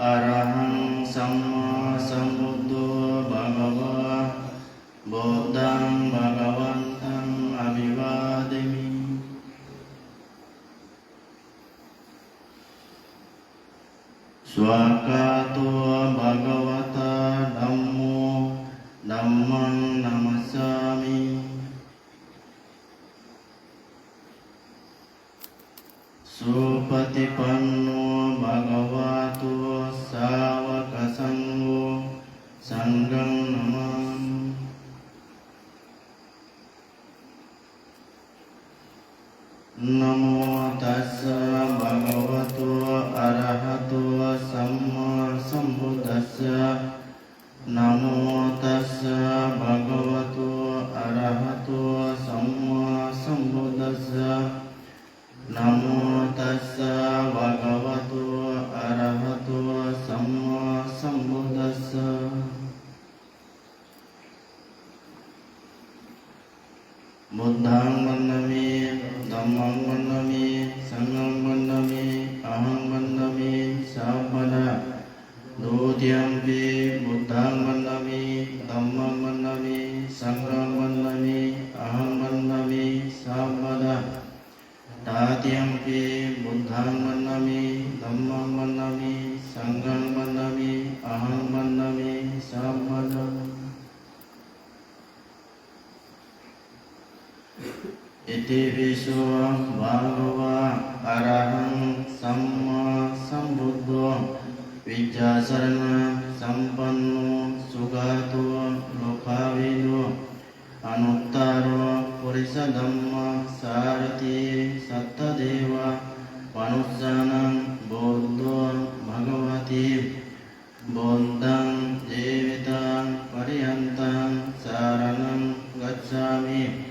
Arahang Samma Sambuddho Bhagava Buddhang Bhagavantang Abhivademi. Swakato Bhagavata Dhammo Dhammang Namasami. Supatipanno Bhagavato Sāvaka Sangho Sanghang Namami. Namo tassa Bhagavato Arahato Samma Sambuddhassa. Namo tassa Bhagavato Arahato Samma Sambuddhassa. Namo tassa Bhagavato Arahato Samma Sambuddhassa. Buddhang Vandami, Dhammang Vandami, Sanghang Vandami, Aham Vandami, Sabbada. Dutiyampi Buddhang Vandami, Dhammang Vandami, Sanghang Vandami, Aham Vandami, Sabbada. Tatiyampi Buddhang Vandami, Dhammang Vandami, Sanghang Vandami, Aham Vandami, Sabbada. Iti viso Bhagava Arahang Samma Sambuddho Vijjasarana Sampanno Sugato Lokavido Anuttaro Purisa Dhamma Sarati Sattadeva Manussanam Buddho Bhagavati Buddhang Jivitang Pariyantang Saranam Gacchami.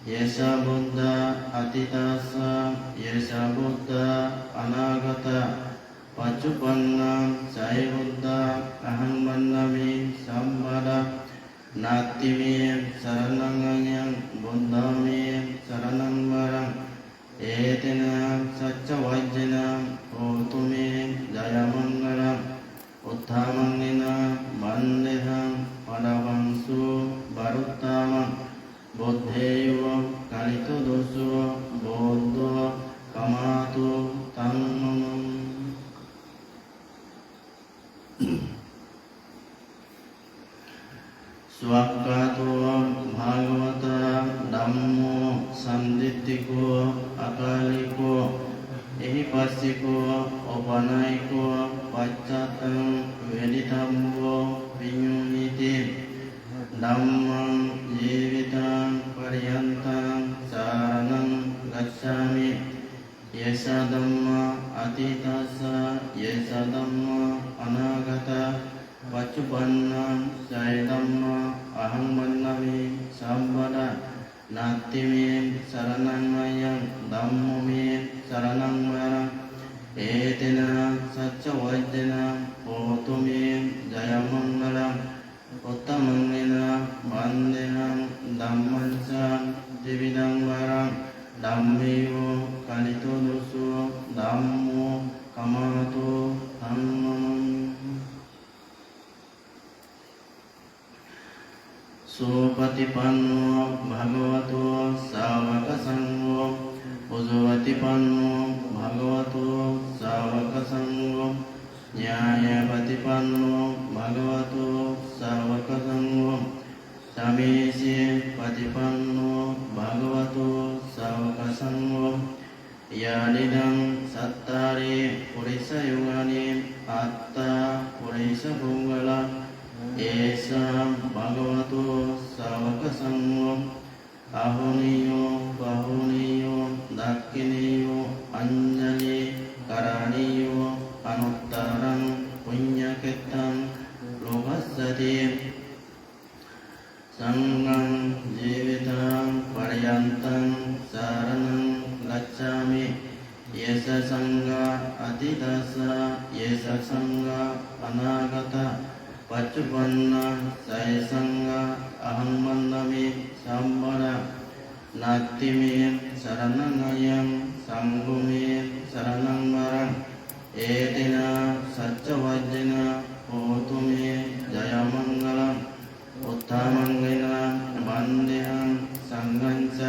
Yesa Buddha Atitasa Yesa Buddha Anagata Pacupanna Sai Buddha Aham Vandami Sabbada. Natimi Sarananganyang Buddhami Saranang Barang Etena Sacca Vajjana Otumi Jayamangalam Uttamangina Bandehang Padavangsu Baruttamang Buddheyo Kalito Doso Buddho Kamato Tammam. Swakato Bhagavata Dhammo Sandittiko Akaliko Ehipassiko Opanaiko Paccatang Veditambo Vinyuniti. Dhammang Jivitang Pariyantang Saranang Gacchami. Yesa Dhamma Atitasa Yesa Dhamma Anagata Pacupanna Sai Dhamma Aham Vandami Sabbada. Natimi Saranangayang Dhammami Saranang Varang Etena Sacca Vajjana Otumi Jayamangalam Uttamangina Bandehang Dhammansa Dividang Varang Dhammeyo Kalito Doso Dhammo Kamato Tammam. Supatipanno Bhagavato Sāvaka Sangho Usuvatipanno Bhagavato Sāvaka Sangho Nyayapatipanno Bhagavato Sāvaka Sangho Samisi Patipanno Bhagavato Sāvaka Sangho Yadidang Sattari Purisa Yugani Atta Purisa Punggala Esa Bhagavato Sāvaka Sangho Ahoniyo Bahoniyo Dakkiniyo Anjali Karaniyo Anuttarang Punyaketang Lokassati. Sanghang Jivitang Pariyantang Saranang Gacchami. Yes संगा अतीतस येस संगा अनागत पच्चुपन्ना सय संगा अहं वन्दामि संवरा नास्ति मे शरणं अयं संघो मे शरणं वरम् एतेन सच्चवज्जेन होतु मे जयमङ्गलम् उत्तमङ्गेन वन्देऽहं संघं च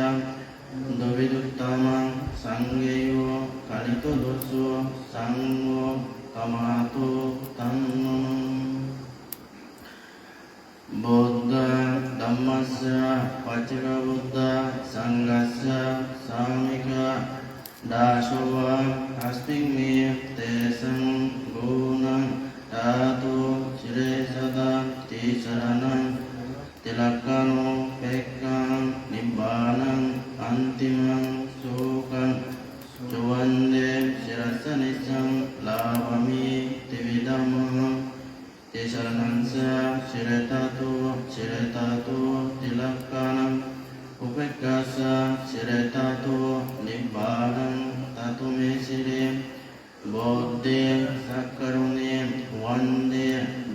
दुविदुत्तमं संघेयो कलितो दोषो संघो कमातु तं बुद्ध धम्मस्य पच्चक बुद्ध संघस्य सामिक दासोवा अस्मिन् तेषां गुणं तातु शिरे सदा तिशरणं तिलकनो पेक्कं निब्बानं अन्तिमं सुखं सुवन्दे शिरसनिशं लाभमि त्रिविधमः तिशरणं शिरतातु तिलकनम् उपेक्षास शिरतातु निब्बानं तातु मे शिरे बोद्धे सकरुणे वन्दे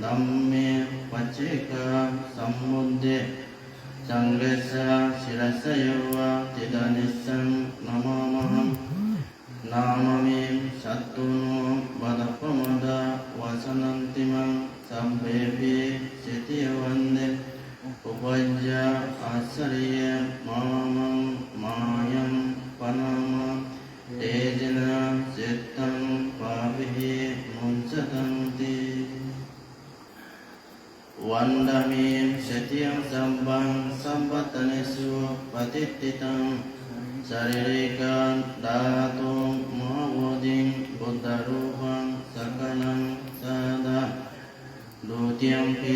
धम्मे पच्चेक सम्बुद्धे संघस्य शिरसयव तिदनिशं नमामहं नाममे शत्रुनो वदपमद वसनन्तिमं सम्भेभि सितिवन्दे उपज्य आश्रय मामं मायं पनम तेजन चित्तं पापिः मुञ्चतन्ति वन्दामि सत्यं सम्भं सम्पत्तनेषु पतित्थितं शारीरिकं धातुं महाबोधिं बुद्धरूपं सकलं सदा द्वितीयंपि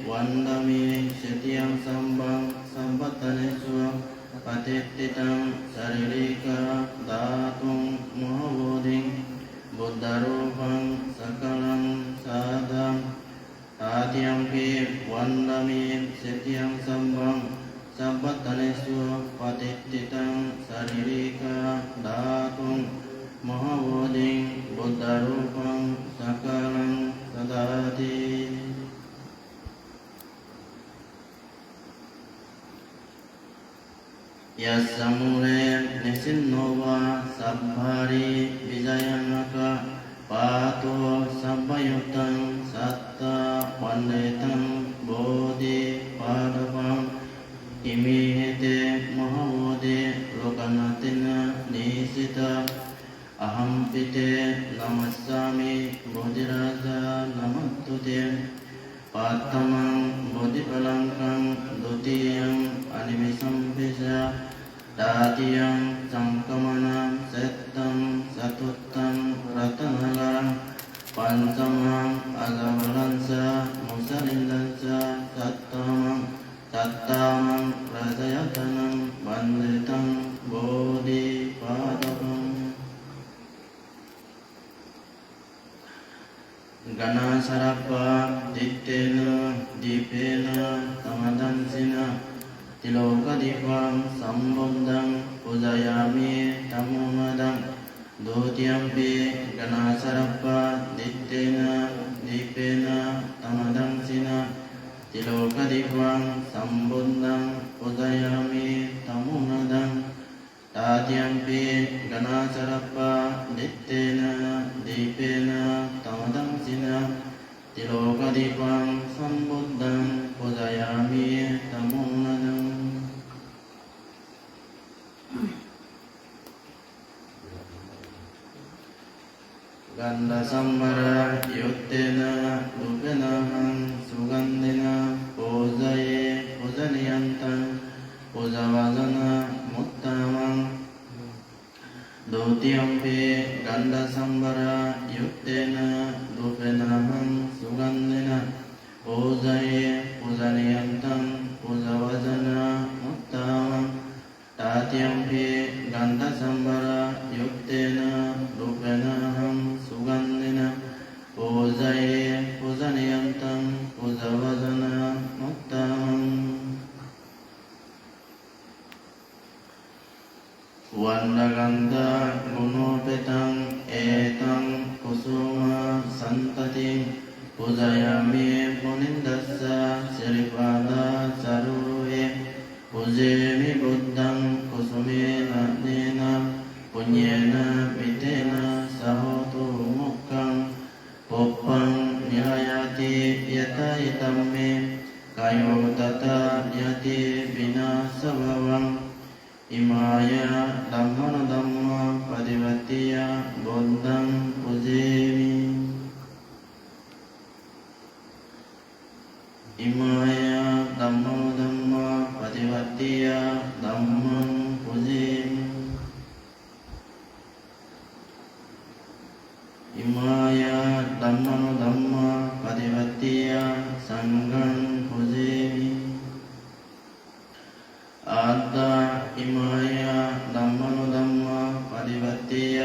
वन्दामि सत्यं सम्भं सम्पत्तनेषु पतित्थितं शारीरिकं धातुं महाबोधिं बुद्धरूपं सकलं सदा तृतीयंपि वन्दामि सत्यं सम्भं सम्पत्तनेषु पतित्थितं शारीरिकं धातुं महाबोधिं बुद्धरूपं सकलं सदाति यस्समूले निसिन्नो वा सब्भारि विजयनक पातो सब्बयुतं सत्त वन्देतं बोधि पादपं इमीहिते महाबोधि लोकनाथेन निशित अहं पिते नमस्सामि बोधिराजा नमस्तुते पात्तमं बोधिफलङ्कं द्वितीयं अनिमिषं पिश तृतीयं संकमनं सत्यं चतुर्थं रत्नगरं पञ्चमं अगवलं च मुसलिलं च सप्तमं रजयतनं वन्दितं बोधिपादपम् गणासरप्पा दित्तेन दीपेन तमदंसिन तिलोकदीपं सम्बुद्धं पूजयामि तमोमदं द्वितीयंपि गणासरप्पा दित्तेन दीपेन तमदंसिन तिलोकदीपं सम्बुद्धं पूजयामि तमोमदं तृतीयंपि गणासरप्पा दित्तेन दीपेन तमदंसिन तिलोकदीपं सम्बुद्धं पूजयामि तमोमदम् गन्धसम्भरयुक्तेन रूपेण सुगन्धेन पूजये पूजनीयन्तं पूजवादनमुत्तमं द्वितीयंपि गन्धसम्भरयुक्तेन रूपेण सुगन्धेन पूजये पूजनीयन्तं पूजवादनमुत्तमं तृतीयंपि गन्धसम्भरयुक्तेन रूपेण सुगन्धेन पूजये पूजनीयन्तं पूजवादनमुत्तमम् වණ්ඩගන්ධ ගුණෝපෙතං ඒතං කුසුම සන්තතින් පූජයාමි මුනින්දස්ස සිරිපාදා සරුවේ පූජේමි බුද්ධං කුසුමේන නේන පුඤ්ඤේන මිතේන සහෝතු මුක්ඛං පොප්පං නිරයති යතයිතම්මේ කයෝ තත යති විනාශවවං ඉමාය ධම්මන ධම්ම පරිවර්තිය බුද්ධං පූජේමි ඉමාය ධම්මන ධම්ම පරිවර්තිය ධම්මං පූජේමි ඉමාය ධම්මන ධම්ම පරිවර්තිය සංඝං පූජේමි ආද්දා ඉමාය ධම්මන ධම්ම පරිවර්තිය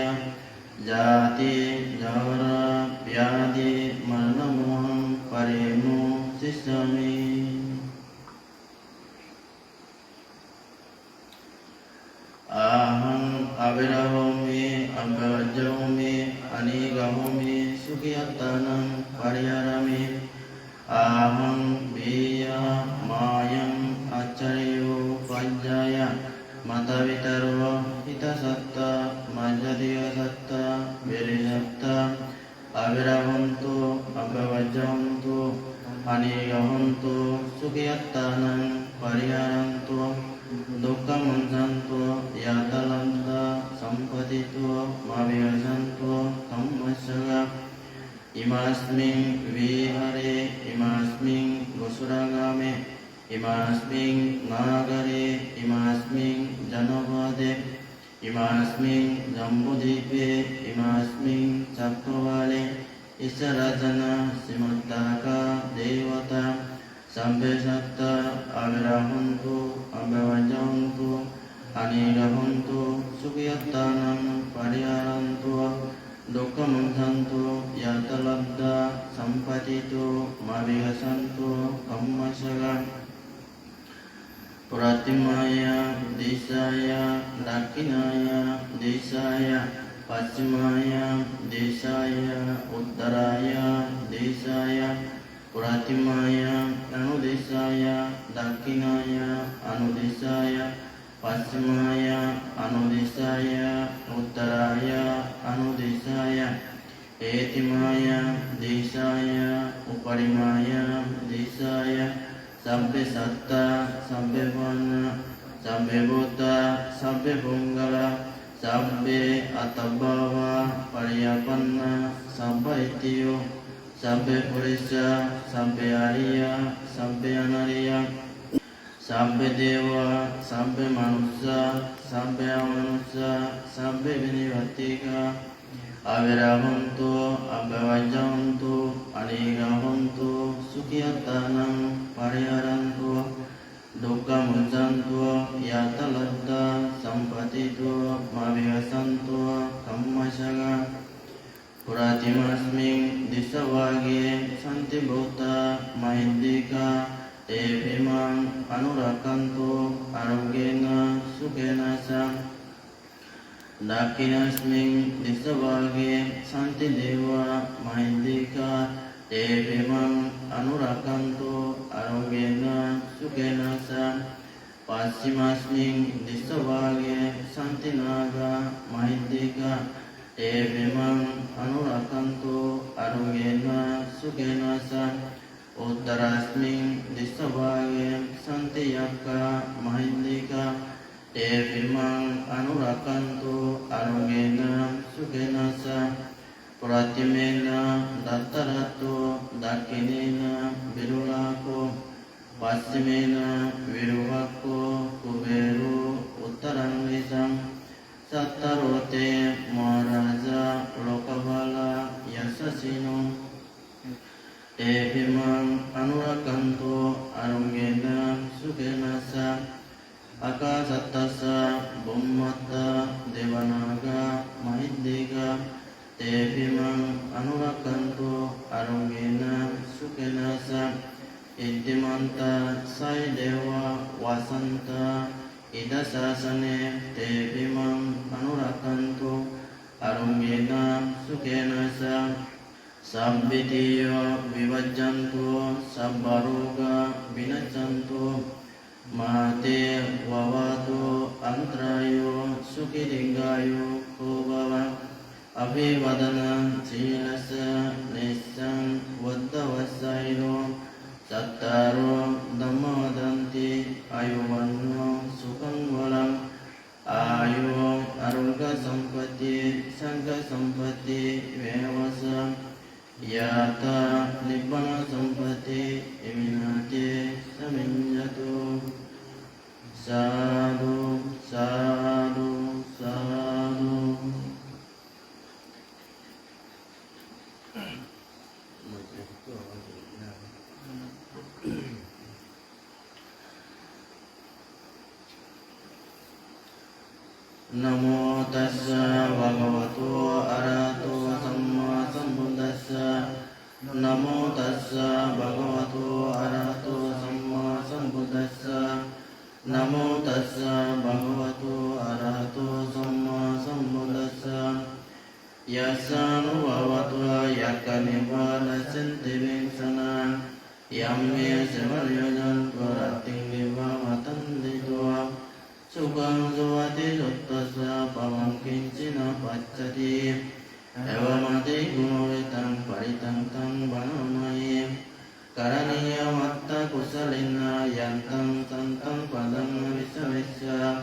ජාති ජරා ව්‍යාධි මරණ මොහං පරිමුච්ඡාමි aham abirahomi abhajahomi anigahomi sukhiyatanam pariyarami aham biya mayam acariyo pajjaya matavitaro hitasatta majjadiya satta virisatta abirahantu abhajahantu anigahantu sukhiyatanam pariyarantu दुःखमुञ्चन्तु यातलब्धा सम्पतितो माविहसन्तु कम्मशग इमास्मिन् विहारे इमास्मिन् गुसुरागामे इमास्मिन् नागरे इमास्मिन् जनपदे इमास्मिन् जम्बुद्वीपे इमास्मिन् चक्रवाले ईशराजना श्रीमत्ताका देवता Sampai satta abirahantu abhajahantu anigahantu sukhiyatanam pariyarantu dukkhamunchantu yatalabdha sampatitu mavihasantu kammasaga Pratimaya desaya dakinaya desaya paschimaya desaya uttaraya desaya Pratimaya anudesaya dakinaya anudesaya paschimaya anudesaya uttaraya anudesaya etimaya desaya uparimaya desaya sabbe satta sabbe vana sabbe buddha sabbe bungala sabbe atabhava pariyapanna sabba itiyo Sabbe purisa, sabbe ariya, sabbe anariya, sabbe dewa, sabbe manusa, sabbe amanusa, sabbe vinivatika, avirahantu, abhavajahantu, anigahantu, sukhiyatanam pariharantu, dukkhamunchantu, yatalabdha sampatitu, mavihasantu, kammasaga, Puratimasming disawage santi bhutta mahindika tevimang anurakantu arogena sukena sa dakinasming disawage santi dewa mahindika tevimang anurakantu arogena sukena sa paschimashming disawage santi naga mahindika Evimang anurakantu arugena sukena sa uttarasming disavage santiyaka mahindika Evimang anurakantu arugena sukena sa pratimena dattaratu dakinena virulako paschimena viruvako kuberu uttarangisam Sattarote Maharaja Lokabala Yasasino Evimang Anurakanto Arungena Sukenasa Akasatasa Bummata Devanaga Mahindika Evimang Anurakanto Arungena Sukenasa Iddimanta Sai Dewa Wasanta ida sasane te bimang anurakanto arungena sukena sa sabbitiyo vivajjanto sabbaroga vinaccanto mate wavato antrayo sukidingayo kubava abhivadana silasa nesang vaddavasaino sattaro dhammadanti ayuvanno sukang walang ayo aruga sampati sangga sampati vevasa yata nibbana sampati iminati saminjatu sadhu sadhu sadhu. Namo tassa bhagavato arahato samma sambuddhassa. Namo tassa bhagavato arahato samma sambuddhassa. Namo tassa bhagavato arahato samma sambuddhassa. Yasanu bhavato yakanibbana senti vingsana yamme sevaryajan tvarating vivamatan ditva sukang suvati suttasa pamangkincina paccati evamati gunovetang paritang tang banamai karaniya matta kusalina yantang santang padang visavisya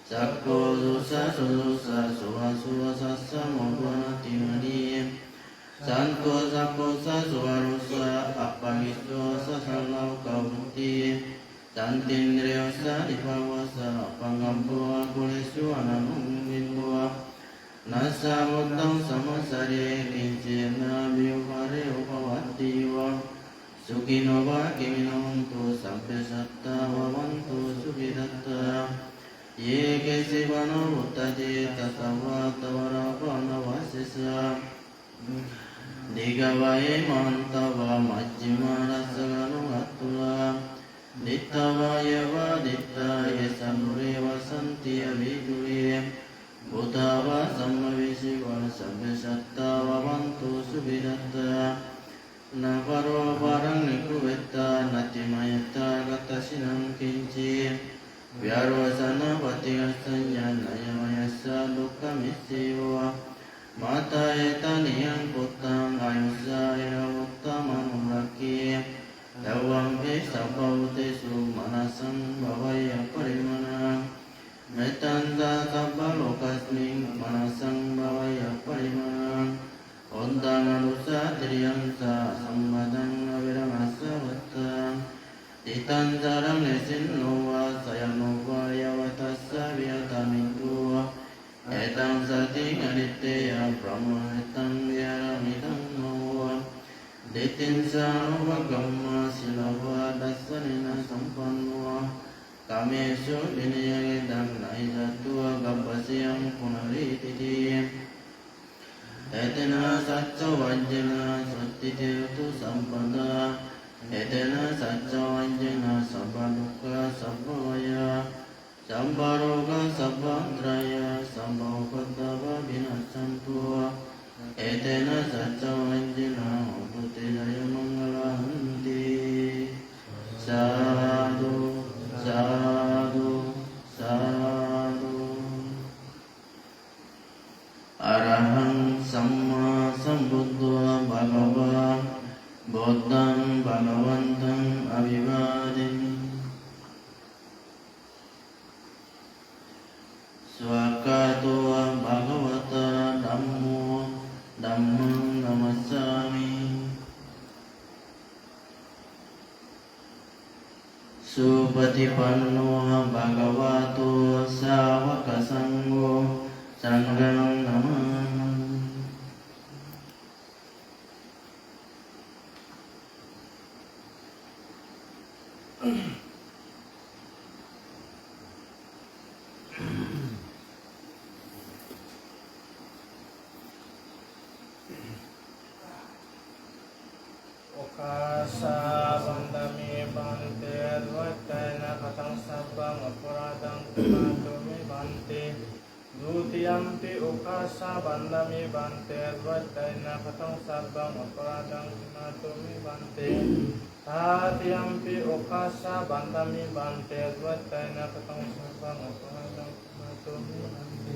sakko susa susa suva suva sassa mobana timani sanko sakko sa suvarusa appagiso sasalau kauti santindriyo sa dipawasa pangampuwa kulisu anamungindua nasa muddang samasari kincirna biyuhari upawatiwa sukino wa kiminontu sampe satta wawantu sukidatta ye kesivana uttati tasawa tawara pranavasisa digavaye mantava majjima rasaganu attula dittavaya va dittaya samureva santi aviduriye bhutava sammavisiva sabbe satta vavantu subidatta navaro varang nikuvetta natimayata gatasinam kinci vyarvasana patigasanya nayamayasa dukkamisyiva mata etaniyang puttang ayusa iravuttamamuraki yavampi sabbautesu manasang bhavaya parimana metanta sabbalokasming manasang bhavaya parimana ontang anusa triyamsa sammadang aviramasa vattang titan sarang nesin nova sayang nova yavatasa vyatamitu etang sati ngaditya brahma etang vyaramidang nova ditin sarva gamma silava dasanina sampanva kamesu vinayagedang naizattua gabbasiyam punarititi etena satsa vajjana sattitetu sampada etena satsa vajjana sabba dukkha sabba vaya sabba roga sabba antraya sabba upaddava vinaccantu etena satsa vajjana uputi jaya mangalahanti sadhu sadhu sadhu. Arahang samma sambuddha bhagava buddhang bhagavantang abhivademi swakato bhagavata dhammo dhammang namassami supatipanno bhagavato sāvaka sangho sanghang namami. Okasa bandami bante dvaitena katang sabang aparadang himatomi bante. Dutiyampi ukasa bandami bante. Dvaitaina katang sabang aparadang himatomi bante. Tatiyampi ukasa bandami bante. Dvaitaina katang sabang aparadang himatomi bante.